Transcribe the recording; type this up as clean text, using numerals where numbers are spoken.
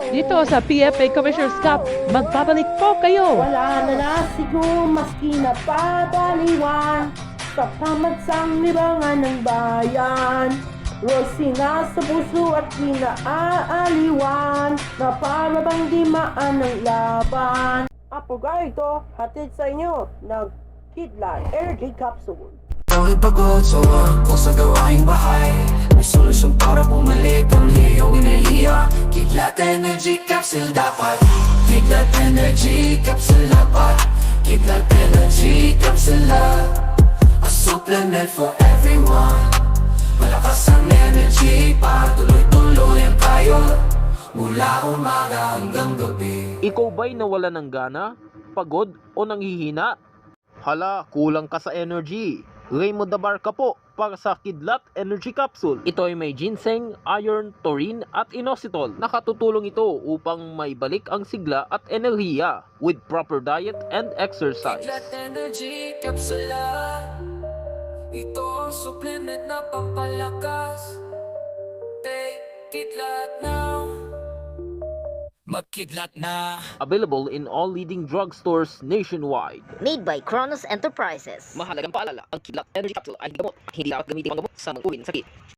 Dito sa PFA Commissioner's Cup, magbabalik po kayo. Wala na nasigo maski na padaliwan sa pamagsang libangan ng bayan. Rosina sa puso at pinaaaliwan na para bang dimaan ng laban. Apo ito, hatid sa inyo ng Kidlat Energy Capsule. Ako'y pagod sa work ko sa gawaing bahay. May solusyon para bumalik ang liyong enerhiya. Kidlat Energy Capsule dapat. Kidlat Energy Capsule dapat. Kidlat Energy Capsule. A supplement for everyone. Malakas ang energy para tuloy-tuloy ang kayo. Mula umaga hanggang gabi. Ikaw ba'y nawalan ng gana, pagod o nanghihina? Hala, kulang ka sa energy. Raymond Dabarca po para sa Kidlat Energy Capsule. Ito ay may ginseng, iron, taurine at inositol. Nakatutulong ito upang maibalik ang sigla at enerhiya with proper diet and exercise. Kidlat Energy Capsule. Ito ang supplement na pampalakas. Take Kidlat now. Magkidlat na. Available in all leading drugstores nationwide. Made by Kronos Enterprises. Mahalagang paalala, ang Kidlat Energy Capsule ay gamot. Hindi dapat gamitin ang gamot sa mga sakit.